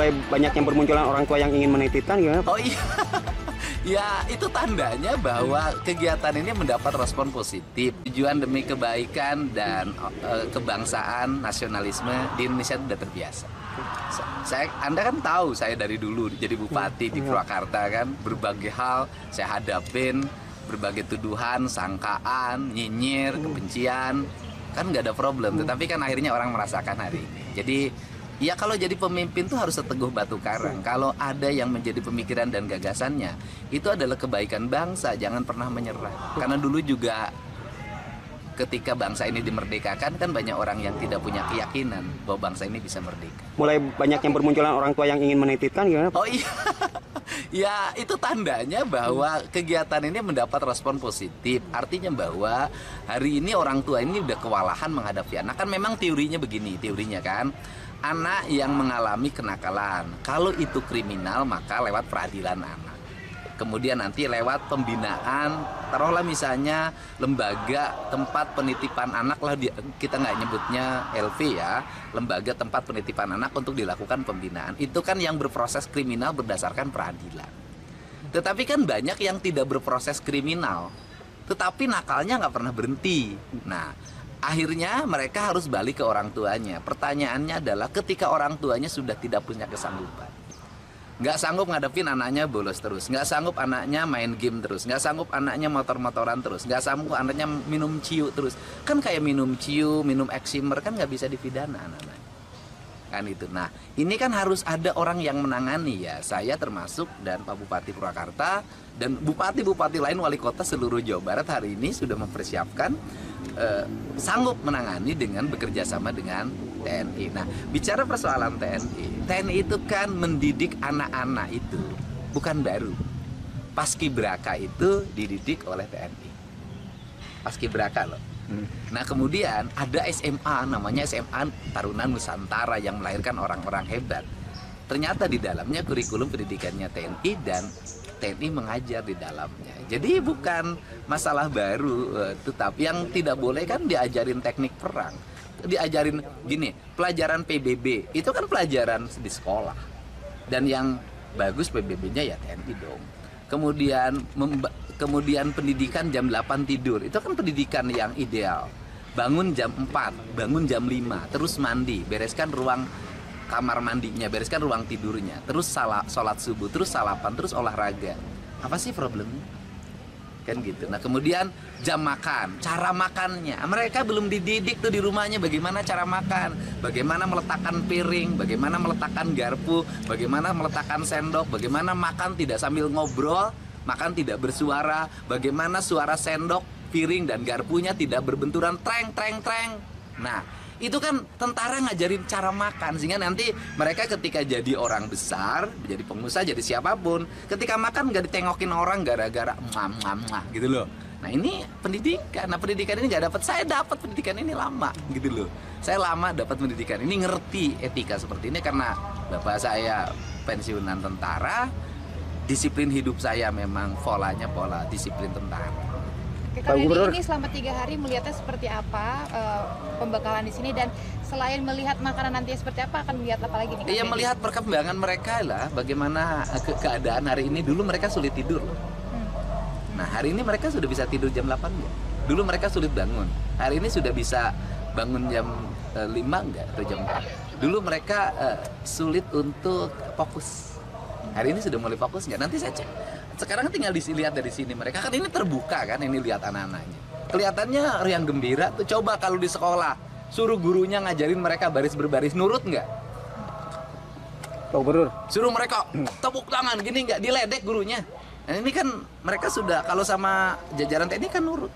Mulai banyak yang bermunculan orang tua yang ingin menitipkan gimana Pak? Oh iya, ya itu tandanya bahwa kegiatan ini mendapat respon positif. Tujuan demi kebaikan dan kebangsaan, nasionalisme di Indonesia sudah terbiasa. Anda kan tahu saya dari dulu jadi bupati di Purwakarta kan, berbagai hal saya hadapin, berbagai tuduhan, sangkaan, nyinyir, kebencian, kan nggak ada problem. Tetapi kan akhirnya orang merasakan hari ini. Jadi ya kalau jadi pemimpin tuh harus seteguh batu karang. Kalau ada yang menjadi pemikiran dan gagasannya, itu adalah kebaikan bangsa, jangan pernah menyerah. Karena dulu juga ketika bangsa ini dimerdekakan kan banyak orang yang tidak punya keyakinan bahwa bangsa ini bisa merdeka. Mulai banyak yang bermunculan orang tua yang ingin menitipkan gimana Pak? Oh iya, ya itu tandanya bahwa kegiatan ini mendapat respon positif. Artinya bahwa hari ini orang tua ini udah kewalahan menghadapi anak. Kan memang teorinya begini, teorinya kan, anak yang mengalami kenakalan, kalau itu kriminal maka lewat peradilan anak. Kemudian nanti lewat pembinaan, taruhlah misalnya lembaga tempat penitipan anak lah, kita nggak nyebutnya LV ya, lembaga tempat penitipan anak untuk dilakukan pembinaan. Itu kan yang berproses kriminal berdasarkan peradilan. Tetapi kan banyak yang tidak berproses kriminal, tetapi nakalnya nggak pernah berhenti. Nah, akhirnya mereka harus balik ke orang tuanya. Pertanyaannya adalah ketika orang tuanya sudah tidak punya kesanggupan, nggak sanggup ngadepin anaknya bolos terus, nggak sanggup anaknya main game terus, nggak sanggup anaknya motor-motoran terus, nggak sanggup anaknya minum ciu terus, kan kayak minum ciu, minum eksimer kan nggak bisa dipidana anak-anak. Kan itu. Nah, ini kan harus ada orang yang menangani ya. Saya termasuk dan Pak Bupati Purwakarta dan bupati-bupati lain, wali kota seluruh Jawa Barat hari ini sudah mempersiapkan sanggup menangani dengan bekerja sama dengan TNI. Nah, bicara persoalan TNI itu kan mendidik anak-anak itu bukan baru. Paskibraka itu dididik oleh TNI. Paskibraka loh. Nah, kemudian ada SMA, namanya SMA Taruna Nusantara yang melahirkan orang-orang hebat. Ternyata di dalamnya kurikulum pendidikannya TNI dan TNI mengajar di dalamnya. Jadi bukan masalah baru, tetapi yang tidak boleh kan diajarin teknik perang. Diajarin gini, pelajaran PBB itu kan pelajaran di sekolah. Dan yang bagus PBB-nya ya TNI dong. Kemudian pendidikan jam 8 tidur, itu kan pendidikan yang ideal. Bangun jam 4, bangun jam 5, terus mandi, bereskan ruang kamar mandinya, bereskan ruang tidurnya, terus sholat subuh, terus sarapan, terus olahraga. Apa sih problemnya? Kan gitu. Nah, kemudian jam makan, cara makannya, mereka belum dididik tuh di rumahnya bagaimana cara makan, bagaimana meletakkan piring, bagaimana meletakkan garpu, bagaimana meletakkan sendok, bagaimana makan tidak sambil ngobrol, makan tidak bersuara, bagaimana suara sendok, piring dan garpunya tidak berbenturan treng treng treng. Nah, itu kan tentara ngajarin cara makan, sehingga nanti mereka ketika jadi orang besar, jadi pengusaha, jadi siapapun, ketika makan nggak ditengokin orang gara-gara gitu loh. Nah, ini pendidikan. Nah, pendidikan ini nggak dapat. Saya dapat pendidikan ini lama gitu loh. Saya lama dapat pendidikan ini, ngerti etika seperti ini karena bapak saya pensiunan tentara. Disiplin hidup saya memang polanya pola disiplin tentara. Kang Edi, ini selama 3 hari melihatnya seperti apa pembekalan di sini, dan selain melihat makanan nantinya seperti apa, akan melihat apa lagi nih? Iya, melihat perkembangan mereka lah, bagaimana keadaan hari ini. Dulu mereka sulit tidur loh. Nah, hari ini mereka sudah bisa tidur jam 8 enggak? Dulu mereka sulit bangun. Hari ini sudah bisa bangun jam 5 enggak atau jam 4? Dulu mereka sulit untuk fokus. Hari ini sudah mulai fokus nggak? Nanti saya cek. Sekarang tinggal dilihat dari sini. Mereka kan ini terbuka kan, ini lihat anak-anaknya. Kelihatannya yang gembira tuh. Coba kalau di sekolah suruh gurunya ngajarin mereka baris berbaris, nurut nggak? Pak Gubernur. Suruh mereka tepuk tangan gini nggak, diledek gurunya. Nah, ini kan mereka sudah, kalau sama jajaran TNI kan nurut.